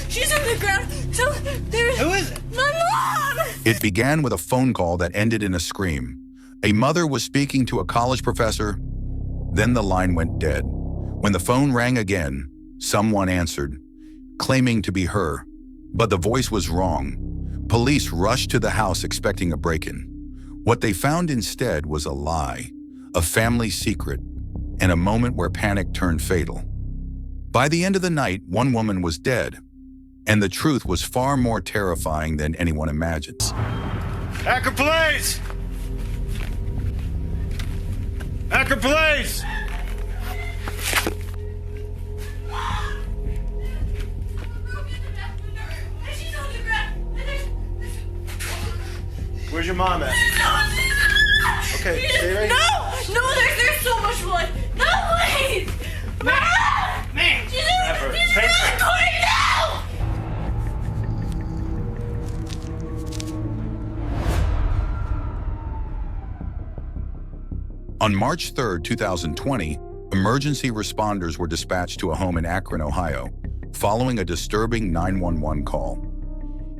She's on the ground. So there's... Who is it? My mom! It began with a phone call that ended in a scream. A mother was speaking to a college professor. Then the line went dead. When the phone rang again, someone answered, claiming to be her, but the voice was wrong. Police rushed to the house expecting a break-in. What they found instead was a lie, a family secret, and a moment where panic turned fatal. By the end of the night, one woman was dead, and the truth was far more terrifying than anyone imagined. Akron Police! Akron Police! Where's your mom at? Okay, stay right here. No, there's so much blood. No, please! Man! She's really going now! On March 3, 2020, emergency responders were dispatched to a home in Akron, Ohio, following a disturbing 911 call.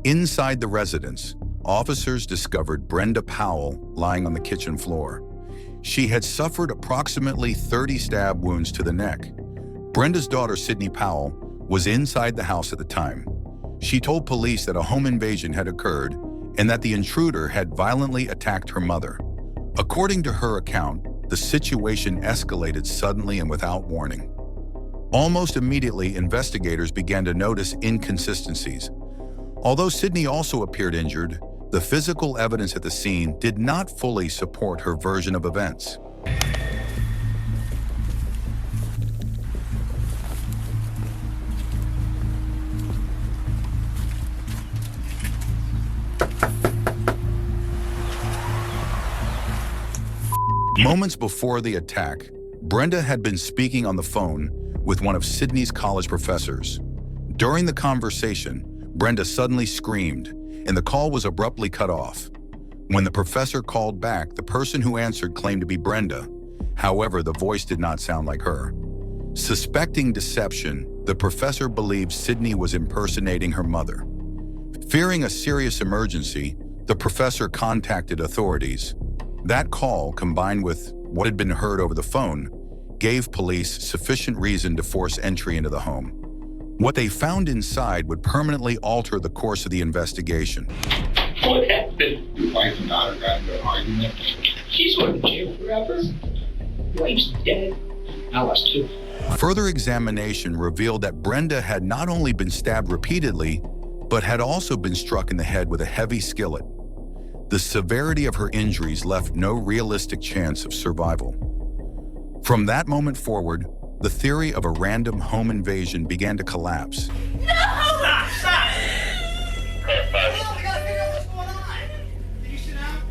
Inside the residence, officers discovered Brenda Powell lying on the kitchen floor. She had suffered approximately 30 stab wounds to the neck. Brenda's daughter, Sydney Powell, was inside the house at the time. She told police that a home invasion had occurred and that the intruder had violently attacked her mother. According to her account, the situation escalated suddenly and without warning. Almost immediately, investigators began to notice inconsistencies. Although Sydney also appeared injured, the physical evidence at the scene did not fully support her version of events. Moments before the attack, Brenda had been speaking on the phone with one of Sydney's college professors. During the conversation, Brenda suddenly screamed, and the call was abruptly cut off. When the professor called back, the person who answered claimed to be Brenda. However, the voice did not sound like her. Suspecting deception, the professor believed Sydney was impersonating her mother. Fearing a serious emergency, the professor contacted authorities. That call, combined with what had been heard over the phone, gave police sufficient reason to force entry into the home. What they found inside would permanently alter the course of the investigation. What happened? Your wife and daughter got into an argument. She's going to jail forever. Wife's dead. I was too. Further examination revealed that Brenda had not only been stabbed repeatedly, but had also been struck in the head with a heavy skillet. The severity of her injuries left no realistic chance of survival. From that moment forward, the theory of a random home invasion began to collapse. No! Stop! We gotta figure out what's going on. Can you sit down?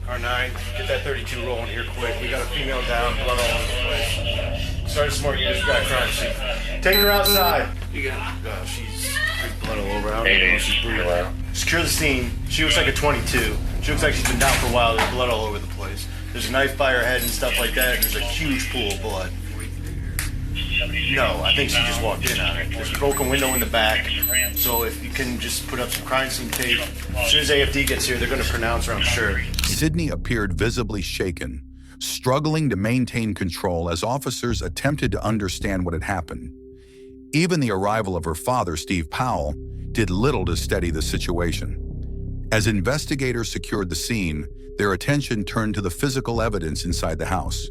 R9, get that 32 rolling here quick. We got a female down, blood all over the place. Sergeant Smart, you just got a crime scene. Taking her outside. You got she's blood all over. I don't know, she's breathing. Secure the scene. She looks like a 22. She looks like she's been down for a while. There's blood all over the place. There's a knife by her head and stuff like that, and there's a huge pool of blood. No, I think she just walked in on it. There's a broken window in the back, so if you can just put up some crime scene tape. As soon as AFD gets here, they're going to pronounce her, I'm sure. Sydney appeared visibly shaken, struggling to maintain control as officers attempted to understand what had happened. Even the arrival of her father, Steve Powell, did little to steady the situation. As investigators secured the scene, their attention turned to the physical evidence inside the house.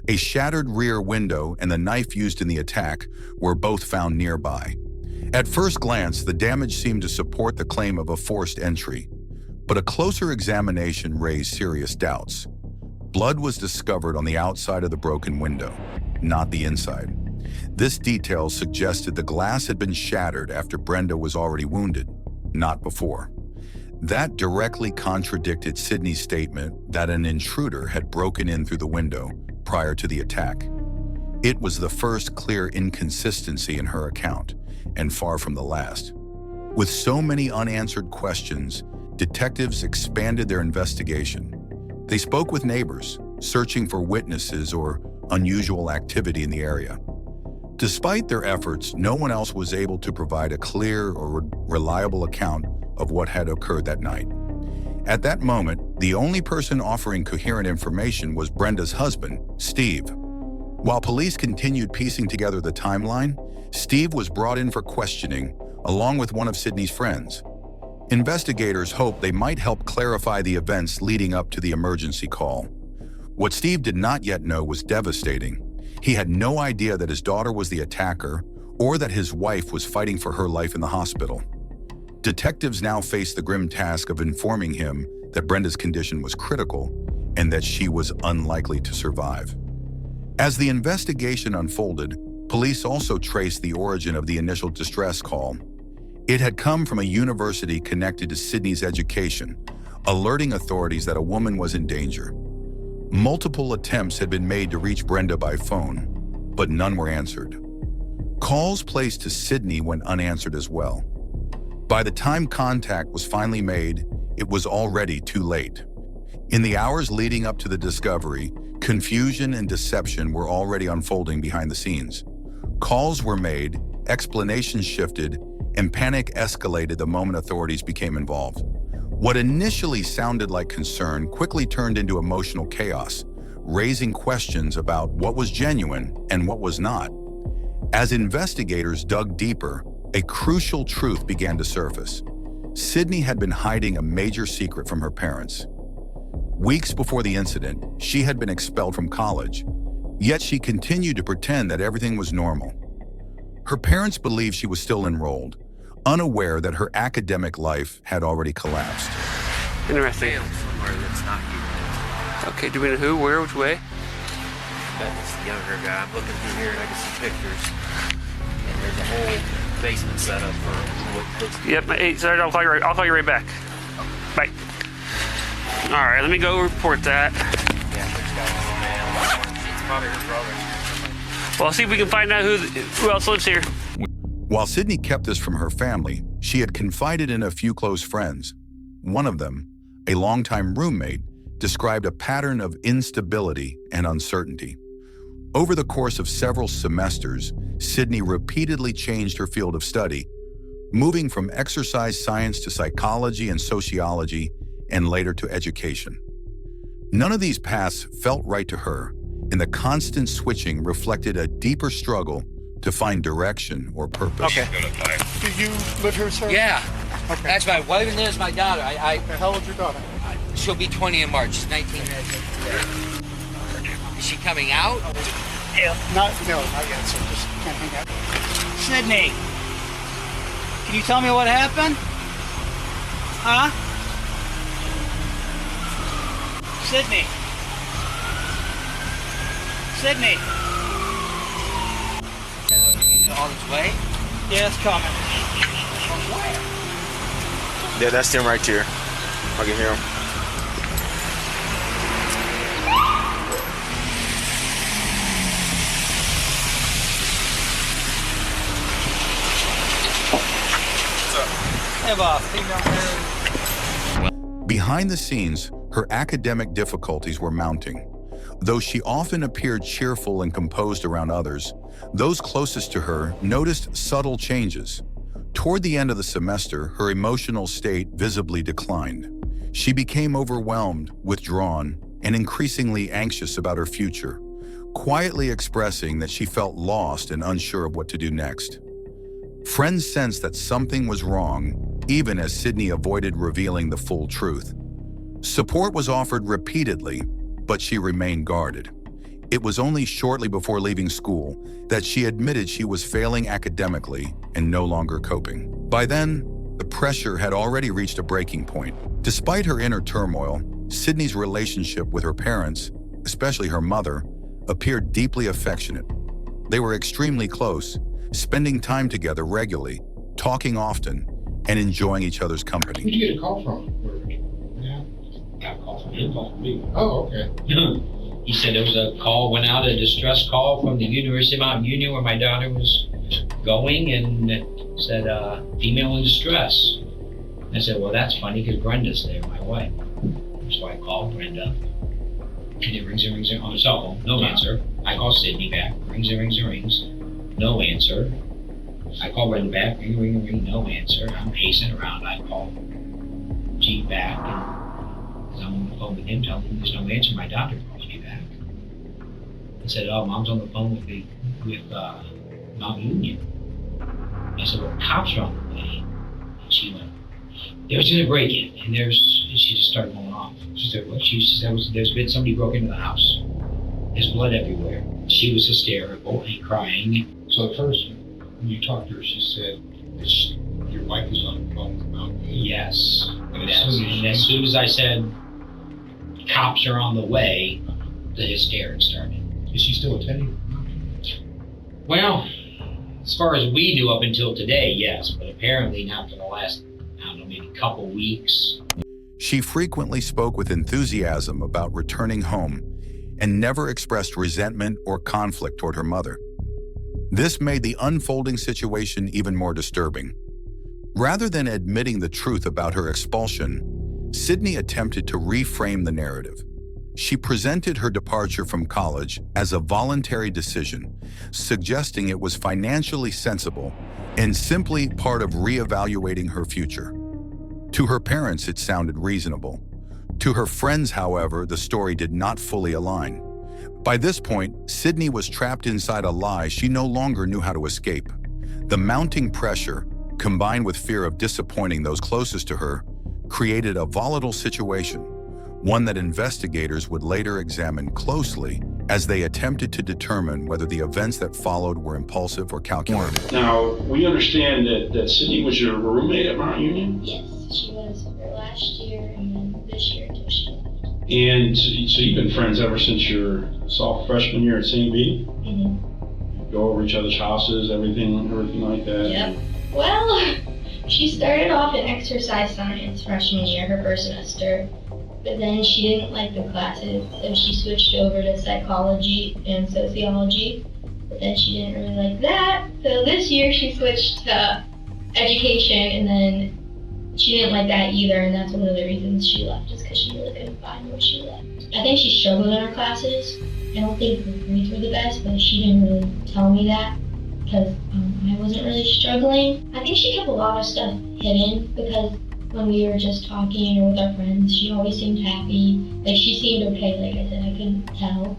A shattered rear window and the knife used in the attack were both found nearby. At first glance, the damage seemed to support the claim of a forced entry, but a closer examination raised serious doubts. Blood was discovered on the outside of the broken window, not the inside. This detail suggested the glass had been shattered after Brenda was already wounded, not before. That directly contradicted Sydney's statement that an intruder had broken in through the window prior to the attack. It was the first clear inconsistency in her account, and far from the last. With so many unanswered questions, detectives expanded their investigation. They spoke with neighbors, searching for witnesses or unusual activity in the area. Despite their efforts, no one else was able to provide a clear or reliable account of what had occurred that night. At that moment, the only person offering coherent information was Brenda's husband, Steve. While police continued piecing together the timeline, Steve was brought in for questioning, along with one of Sydney's friends. Investigators hoped they might help clarify the events leading up to the emergency call. What Steve did not yet know was devastating. He had no idea that his daughter was the attacker or that his wife was fighting for her life in the hospital. Detectives now faced the grim task of informing him that Brenda's condition was critical and that she was unlikely to survive. As the investigation unfolded, police also traced the origin of the initial distress call. It had come from a university connected to Sydney's education, alerting authorities that a woman was in danger. Multiple attempts had been made to reach Brenda by phone, but none were answered. Calls placed to Sydney went unanswered as well. By the time contact was finally made, it was already too late. In the hours leading up to the discovery, confusion and deception were already unfolding behind the scenes. Calls were made, explanations shifted, and panic escalated the moment authorities became involved. What initially sounded like concern quickly turned into emotional chaos, raising questions about what was genuine and what was not. As investigators dug deeper, a crucial truth began to surface. Sydney had been hiding a major secret from her parents. Weeks before the incident, she had been expelled from college, yet she continued to pretend that everything was normal. Her parents believed she was still enrolled, unaware that her academic life had already collapsed. Interesting. Somewhere that's not you. Okay, do we know who, where, which way? That's the younger guy. I'm looking through here and I can see pictures. And there's a whole basement set up for what looks. Yep, hey, sorry, I'll call you right back. Bye. All right, let me go report that. Yeah, there's got one man. It's probably her brother. Well, I'll see if we can find out who else lives here. While Sydney kept this from her family, she had confided in a few close friends. One of them, a longtime roommate, described a pattern of instability and uncertainty. Over the course of several semesters, Sydney repeatedly changed her field of study, moving from exercise science to psychology and sociology, and later to education. None of these paths felt right to her, and the constant switching reflected a deeper struggle to find direction or purpose. Okay. Do you live here, sir? Yeah. Okay. That's my wife and there's my daughter. How old's your daughter? She'll be 20 in March. She's 19. Is she coming out? No, not yet, sir. Just can't hang out. Sydney, can you tell me what happened? Huh? Sydney. Sydney. On its way? Yeah, it's coming. From where? Yeah, that's them right there. I can hear them. Hey, boss. Hey, down there. Behind the scenes, her academic difficulties were mounting. Though she often appeared cheerful and composed around others, those closest to her noticed subtle changes. Toward the end of the semester, her emotional state visibly declined. She became overwhelmed, withdrawn, and increasingly anxious about her future, quietly expressing that she felt lost and unsure of what to do next. Friends sensed that something was wrong, even as Sydney avoided revealing the full truth. Support was offered repeatedly, but she remained guarded. It was only shortly before leaving school that she admitted she was failing academically and no longer coping. By then, the pressure had already reached a breaking point. Despite her inner turmoil, Sydney's relationship with her parents, especially her mother, appeared deeply affectionate. They were extremely close, spending time together regularly, talking often, and enjoying each other's company. Who'd you get a call from? Yeah, got a call from him. Called me. Oh, okay. He said there was a call, went out, a distress call from the University of Mount Union where my daughter was going, and it said, female in distress. I said, well, that's funny because Brenda's there, my wife. So I called Brenda, and it rings and rings on the cell phone. No answer. I call Sydney back. Rings and rings and rings. no answer. I call right back, ring, no answer. I'm pacing around. I call G back, and as I'm on the phone with him, telling him there's no answer, my doctor calls me back. He said, oh, Mom's on the phone with Mount Union. I said, well, cops are on the way. And she went, there's been a break-in, and she just started going off. She said, what? She said, there's been somebody broke into the house. There's blood everywhere. She was hysterical and crying. So at first, when you talked to her, she said that your wife was on the phone with Mount Union. Yes. And And as soon as I said, cops are on the way, the hysterics started. Is she still attending? Well, as far as we knew up until today, yes, but apparently not for the last, I don't know, maybe couple weeks. She frequently spoke with enthusiasm about returning home and never expressed resentment or conflict toward her mother. This made the unfolding situation even more disturbing. Rather than admitting the truth about her expulsion, Sydney attempted to reframe the narrative. She presented her departure from college as a voluntary decision, suggesting it was financially sensible and simply part of reevaluating her future. To her parents, it sounded reasonable. To her friends, however, the story did not fully align. By this point, Sydney was trapped inside a lie she no longer knew how to escape. The mounting pressure, combined with fear of disappointing those closest to her, created a volatile situation, one that investigators would later examine closely as they attempted to determine whether the events that followed were impulsive or calculated. Now, we understand that Sydney was your roommate at Mount Union? Yes, she was for last year and then this year until she left. And so you've been friends ever since your sophomore freshman year at St. B? Mm-hmm. Go over each other's houses, everything like that? Yep. Well, she started off in exercise science freshman year, her first semester. But then she didn't like the classes, so she switched over to psychology and sociology. But then she didn't really like that, so this year she switched to education, and then she didn't like that either, and that's one of the reasons she left, is because she really couldn't find what she liked. I think she struggled in her classes. I don't think her grades were the best, but she didn't really tell me that, because I wasn't really struggling. I think she kept a lot of stuff hidden, because when we were just talking or with our friends, she always seemed happy. Like, she seemed okay, like I said, I couldn't tell.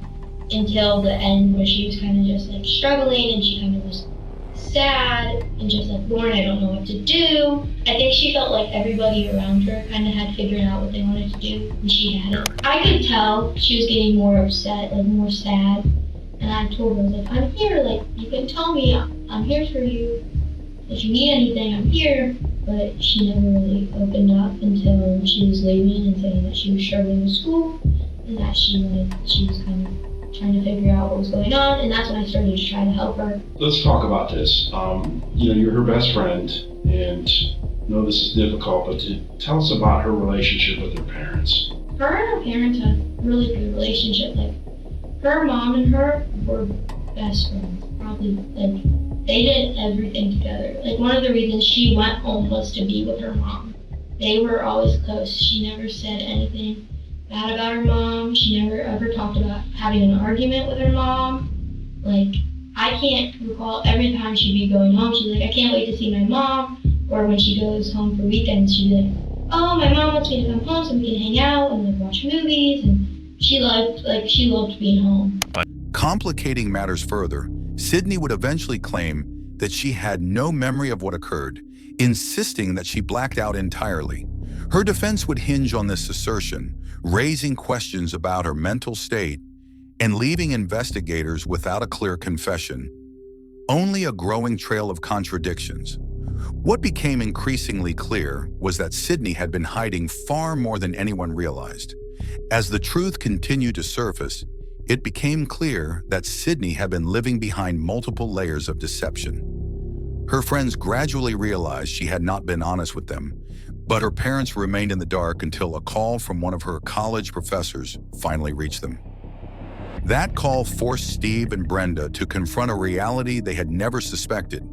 Until the end, where she was kind of just like struggling, and she kind of was sad and just like, Lauren, I don't know what to do. I think she felt like everybody around her kind of had figured out what they wanted to do, and she hadn't. I could tell she was getting more upset, like more sad. And I told her, I was like, I'm here, like, you can tell me, I'm here for you. If you need anything, I'm here. But she never really opened up until she was leaving and saying that she was struggling with school and that she was kind of trying to figure out what was going on, and that's when I started to try to help her. Let's talk about this. You're her best friend, and I know this is difficult, but tell us about her relationship with her parents. Her and her parents had a really good relationship. Like, her mom and her were best friends. Probably, like, they did everything together. Like, one of the reasons she went home was to be with her mom. They were always close. She never said anything bad about her mom. She never ever talked about having an argument with her mom. Like, I can't recall every time she'd be going home, she's like, I can't wait to see my mom. Or when she goes home for weekends, she'd be like, oh, my mom wants me to come home so we can hang out and like watch movies. And she loved being home. Complicating matters further, Sydney would eventually claim that she had no memory of what occurred, insisting that she blacked out entirely. Her defense would hinge on this assertion, raising questions about her mental state and leaving investigators without a clear confession. Only a growing trail of contradictions. What became increasingly clear was that Sydney had been hiding far more than anyone realized. As the truth continued to surface, it became clear that Sydney had been living behind multiple layers of deception. Her friends gradually realized she had not been honest with them, but her parents remained in the dark until a call from one of her college professors finally reached them. That call forced Steve and Brenda to confront a reality they had never suspected.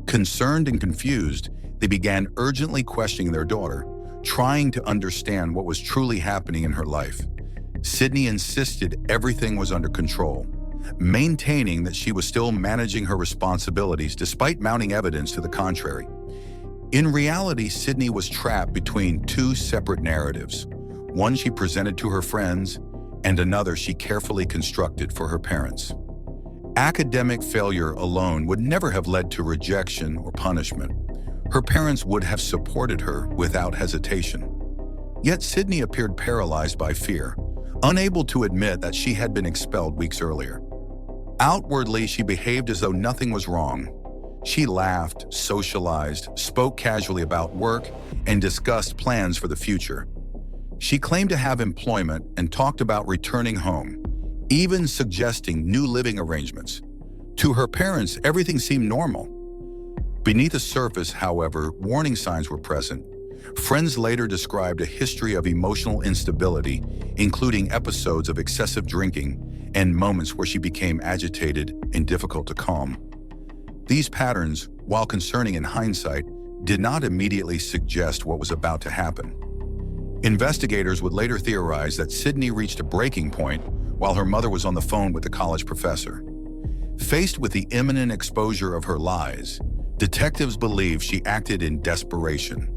Concerned and confused, they began urgently questioning their daughter, trying to understand what was truly happening in her life. Sydney insisted everything was under control, maintaining that she was still managing her responsibilities despite mounting evidence to the contrary. In reality, Sydney was trapped between two separate narratives. One she presented to her friends, and another she carefully constructed for her parents. Academic failure alone would never have led to rejection or punishment. Her parents would have supported her without hesitation. Yet Sydney appeared paralyzed by fear, unable to admit that she had been expelled weeks earlier. Outwardly, she behaved as though nothing was wrong. She laughed, socialized, spoke casually about work, and discussed plans for the future. She claimed to have employment and talked about returning home, even suggesting new living arrangements. To her parents, everything seemed normal. Beneath the surface, however, warning signs were present. Friends later described a history of emotional instability, including episodes of excessive drinking and moments where she became agitated and difficult to calm. These patterns, while concerning in hindsight, did not immediately suggest what was about to happen. Investigators would later theorize that Sydney reached a breaking point while her mother was on the phone with the college professor. Faced with the imminent exposure of her lies, detectives believe she acted in desperation,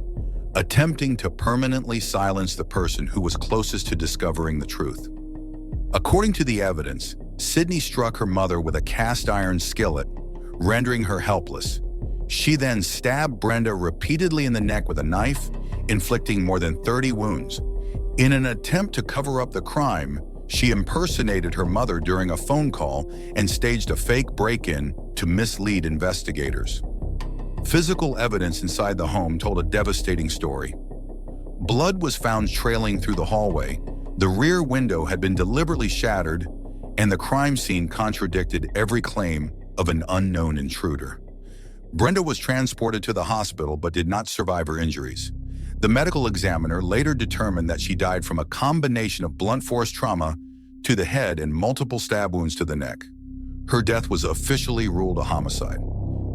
attempting to permanently silence the person who was closest to discovering the truth. According to the evidence, Sydney struck her mother with a cast-iron skillet, rendering her helpless. She then stabbed Brenda repeatedly in the neck with a knife, inflicting more than 30 wounds. In an attempt to cover up the crime, she impersonated her mother during a phone call and staged a fake break-in to mislead investigators. Physical evidence inside the home told a devastating story. Blood was found trailing through the hallway, the rear window had been deliberately shattered, and the crime scene contradicted every claim of an unknown intruder. Brenda was transported to the hospital but did not survive her injuries. The medical examiner later determined that she died from a combination of blunt force trauma to the head and multiple stab wounds to the neck. Her death was officially ruled a homicide.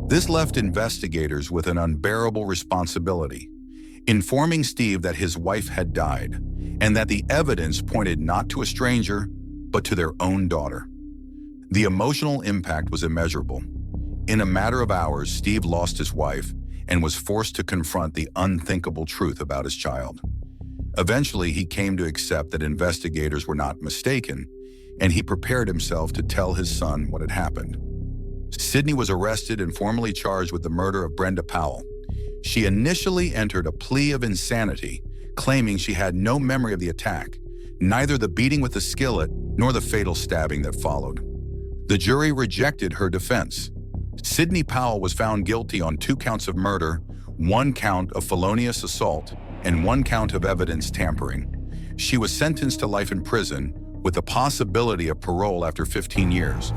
This left investigators with an unbearable responsibility, informing Steve that his wife had died and that the evidence pointed not to a stranger, but to their own daughter. The emotional impact was immeasurable. In a matter of hours, Steve lost his wife and was forced to confront the unthinkable truth about his child. Eventually, he came to accept that investigators were not mistaken, and he prepared himself to tell his son what had happened. Sydney was arrested and formally charged with the murder of Brenda Powell. She initially entered a plea of insanity, claiming she had no memory of the attack, neither the beating with the skillet nor the fatal stabbing that followed. The jury rejected her defense. Sydney Powell was found guilty on 2 counts of murder, 1 count of felonious assault, and 1 count of evidence tampering. She was sentenced to life in prison with the possibility of parole after 15 years.